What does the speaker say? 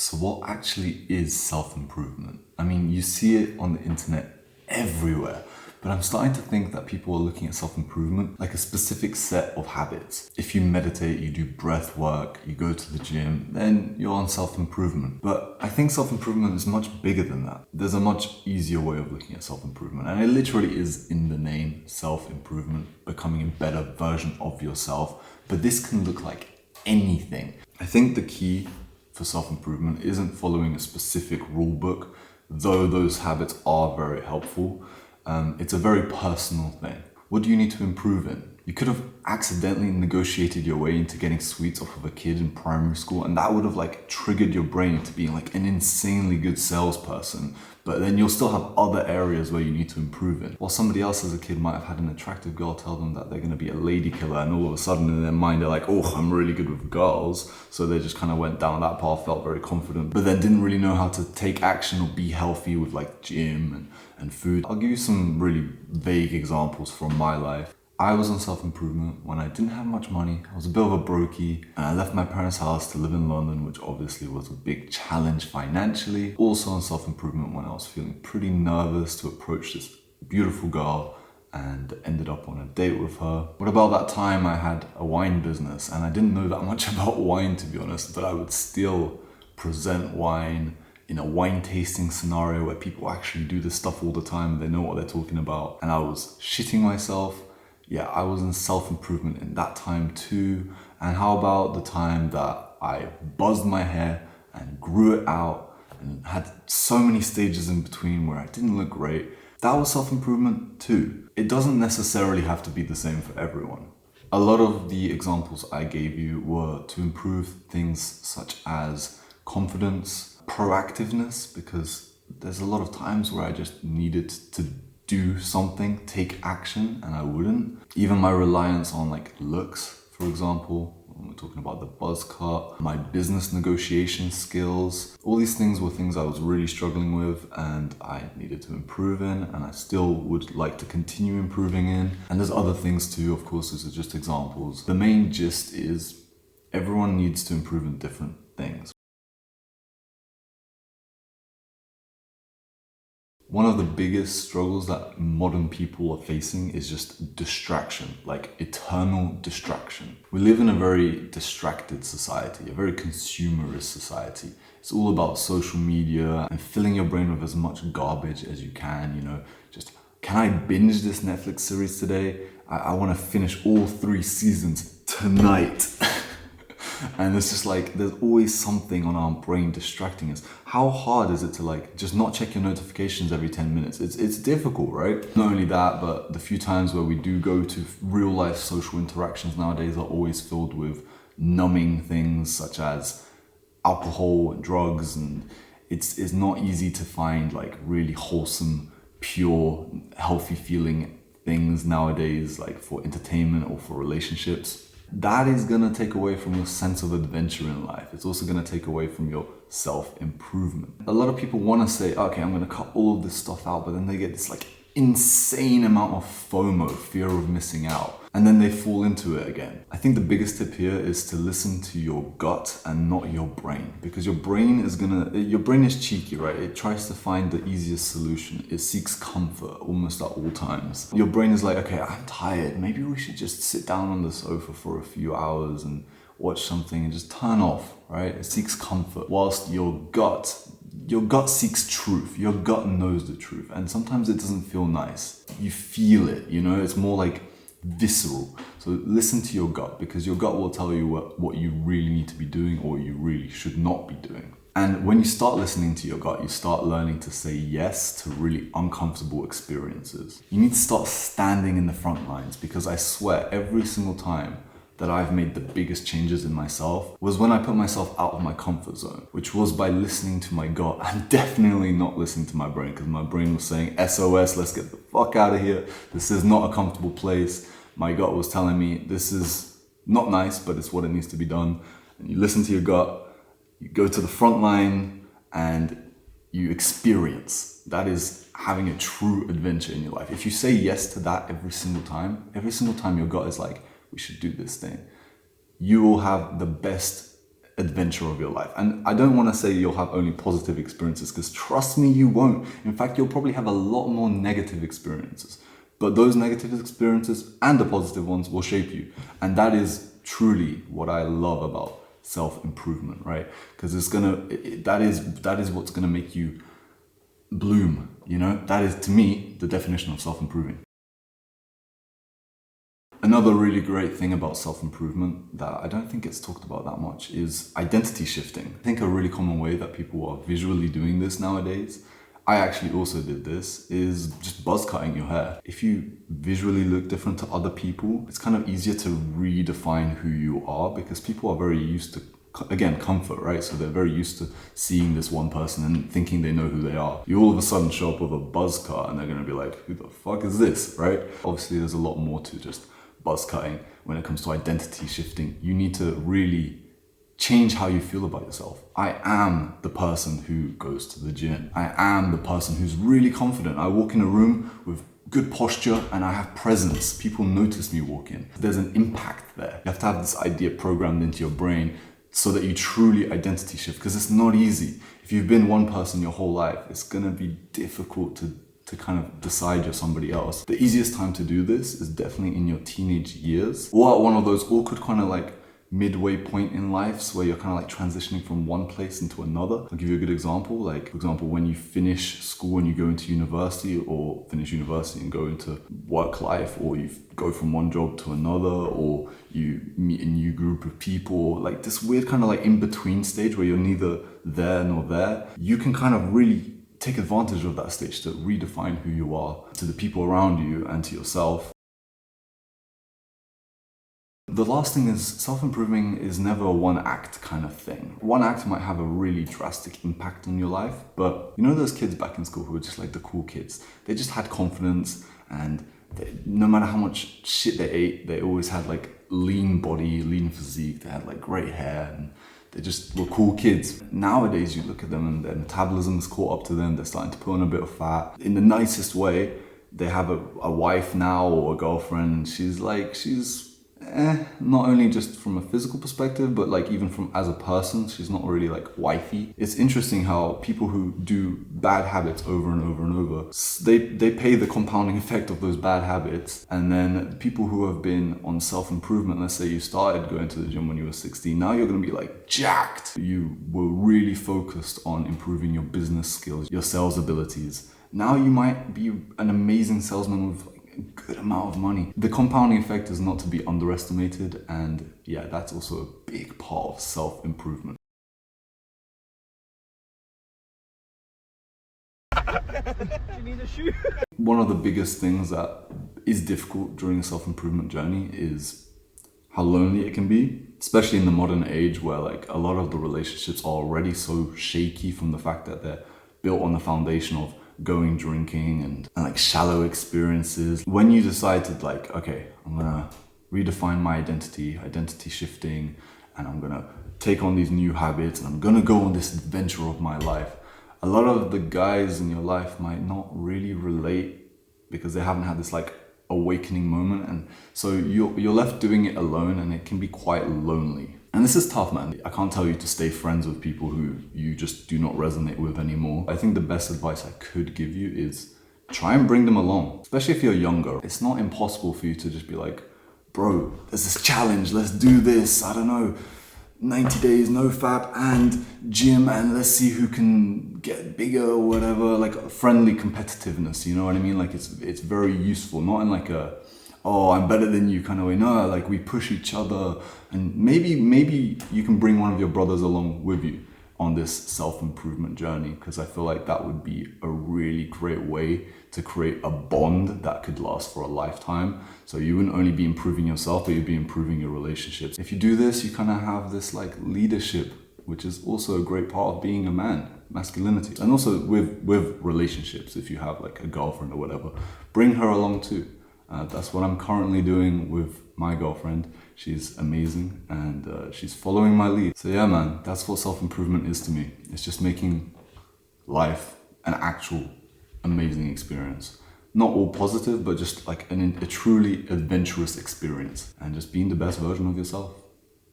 So what actually is self-improvement? I mean, you see it on the internet everywhere, but I'm starting to think that people are looking at self-improvement like a specific set of habits. If you meditate, you do breath work, you go to the gym, then you're on self-improvement. But I think self-improvement is much bigger than that. There's a much easier way of looking at self-improvement, and it literally is in the name, self-improvement, becoming a better version of yourself. But this can look like anything. I think the key for self-improvement isn't following a specific rule book, though those habits are very helpful. It's a very personal thing. What do you need to improve in? You could have accidentally negotiated your way into getting sweets off of a kid in primary school, and that would have triggered your brain into being an insanely good salesperson. But then you'll still have other areas where you need to improve in. While somebody else as a kid might have had an attractive girl tell them that they're going to be a lady killer, and all of a sudden in their mind they're like, oh, I'm really good with girls. So they just kind of went down that path, felt very confident, but then didn't really know how to take action or be healthy with gym and food. I'll give you some really vague examples from my life. I was on self-improvement when I didn't have much money. I was a bit of a brokey, and I left my parents' house to live in London, which obviously was a big challenge financially. Also on self-improvement when I was feeling pretty nervous to approach this beautiful girl and ended up on a date with her. What about that time I had a wine business, and I didn't know that much about wine, to be honest, but I would still present wine in a wine tasting scenario where people actually do this stuff all the time. They know what they're talking about. And I was shitting myself. Yeah, I was in self-improvement in that time too. And how about the time that I buzzed my hair and grew it out and had so many stages in between where I didn't look great? That was self-improvement too. It doesn't necessarily have to be the same for everyone. A lot of the examples I gave you were to improve things such as confidence, proactiveness, because there's a lot of times where I just needed to do something, take action, and I wouldn't. Even my reliance on looks, for example, when we're talking about the buzz cut, my business negotiation skills, all these things were things I was really struggling with and I needed to improve in, and I still would like to continue improving in. And there's other things too, of course, these are just examples. The main gist is everyone needs to improve in different things. One of the biggest struggles that modern people are facing is just distraction, eternal distraction. We live in a very distracted society, a very consumerist society. It's all about social media and filling your brain with as much garbage as you can, just, can I binge this Netflix series today? I want to finish all 3 seasons tonight. And it's just there's always something on our brain distracting us. How hard is it to just not check your notifications every 10 minutes? It's difficult, right? Not only that, but the few times where we do go to real life social interactions nowadays are always filled with numbing things such as alcohol and drugs, and it's not easy to find really wholesome, pure, healthy feeling things nowadays, for entertainment or for relationships. That is gonna take away from your sense of adventure in life. It's also gonna take away from your self-improvement. A lot of people wanna say, okay, I'm gonna cut all of this stuff out, but then they get this insane amount of FOMO, fear of missing out, and then they fall into it again. I think the biggest tip here is to listen to your gut and not your brain, because your brain is cheeky, right? It tries to find the easiest solution. It seeks comfort almost at all times. Your brain is okay, I'm tired. Maybe we should just sit down on the sofa for a few hours and watch something and just turn off, right? It seeks comfort, whilst your gut seeks truth. Your gut knows the truth, and sometimes it doesn't feel nice. You feel it, it's more visceral. So listen to your gut, because your gut will tell you what you really need to be doing or you really should not be doing. And when you start listening to your gut, you start learning to say yes to really uncomfortable experiences. You need to start standing in the front lines, because I swear every single time that I've made the biggest changes in myself was when I put myself out of my comfort zone, which was by listening to my gut and definitely not listening to my brain, because my brain was saying, SOS, let's get the fuck out of here. This is not a comfortable place. My gut was telling me this is not nice, but it's what it needs to be done. And you listen to your gut, you go to the front line and you experience. That is having a true adventure in your life. If you say yes to that every single time your gut is we should do this thing, you will have the best adventure of your life. And I don't want to say you'll have only positive experiences, because trust me, you won't. In fact, you'll probably have a lot more negative experiences. But those negative experiences and the positive ones will shape you. And that is truly what I love about self-improvement, right? Because that is what's gonna make you bloom, you know? That is, to me, the definition of self-improving. Another really great thing about self-improvement that I don't think gets talked about that much is identity shifting. I think a really common way that people are visually doing this nowadays, I actually also did this, is just buzz cutting your hair. If you visually look different to other people, it's kind of easier to redefine who you are, because people are very used to, again, comfort, right? So they're very used to seeing this one person and thinking they know who they are. You all of a sudden show up with a buzz cut and they're gonna be like, who the fuck is this, right? Obviously there's a lot more to just buzz cutting when it comes to identity shifting. You need to really change how you feel about yourself. I am the person who goes to the gym. I am the person who's really confident. I walk in a room with good posture and I have presence. People notice me walk in. There's an impact there. You have to have this idea programmed into your brain so that you truly identity shift, because it's not easy. If you've been one person your whole life, it's gonna be difficult to kind of decide you're somebody else. The easiest time to do this is definitely in your teenage years, or at one of those awkward kind of like midway point in life where you're kind of like transitioning from one place into another. I'll give you a good example. Like, for example, when you finish school and you go into university, or finish university and go into work life, or you go from one job to another, or you meet a new group of people, like this weird kind of like in-between stage where you're neither there nor there, you can kind of really take advantage of that stage to redefine who you are to the people around you and to yourself. The last thing is, self-improving is never a one act kind of thing. One act might have a really drastic impact on your life, but you know those kids back in school who were just like the cool kids? They just had confidence, and no matter how much shit they ate, they always had like lean body, lean physique, they had like great hair, and they just were cool kids. Nowadays you look at them and their metabolism is caught up to them, they're starting to put on a bit of fat. In the nicest way, they have a wife now or a girlfriend, and she's not only just from a physical perspective, but like even from as a person, she's not really like wifey. It's interesting how people who do bad habits over and over and over, they pay the compounding effect of those bad habits. And then people who have been on self-improvement, let's say you started going to the gym when you were 16, now you're gonna be like jacked. You were really focused on improving your business skills, your sales abilities. Now you might be an amazing salesman with a good amount of money. The compounding effect is not to be underestimated, and yeah, that's also a big part of self-improvement. You need a shoe. One of the biggest things that is difficult during a self-improvement journey is how lonely it can be, especially in the modern age where like a lot of the relationships are already so shaky from the fact that they're built on the foundation of going drinking and like shallow experiences. When you decide to like, okay, I'm gonna redefine my identity shifting, and I'm gonna take on these new habits, and I'm gonna go on this adventure of my life, a lot of the guys in your life might not really relate because they haven't had this like awakening moment, and so you're left doing it alone, and it can be quite lonely. And this is tough, man. I can't tell you to stay friends with people who you just do not resonate with anymore. I think the best advice I could give you is try and bring them along, especially if you're younger. It's not impossible for you to just be like, bro, there's this challenge, let's do this, I don't know, 90 days, no fap and gym, and let's see who can get bigger or whatever, like friendly competitiveness, you know what I mean? Like it's very useful, not in like a, oh, I'm better than you kind of way. No, like we push each other, and maybe you can bring one of your brothers along with you on this self-improvement journey, because I feel like that would be a really great way to create a bond that could last for a lifetime. So you wouldn't only be improving yourself, but you'd be improving your relationships. If you do this, you kind of have this like leadership, which is also a great part of being a man, masculinity. And also with relationships, if you have like a girlfriend or whatever, bring her along too. That's what I'm currently doing with my girlfriend. She's amazing, and she's following my lead. So yeah, man, that's what self-improvement is to me. It's just making life an actual amazing experience. Not all positive, but just like a truly adventurous experience, and just being the best version of yourself.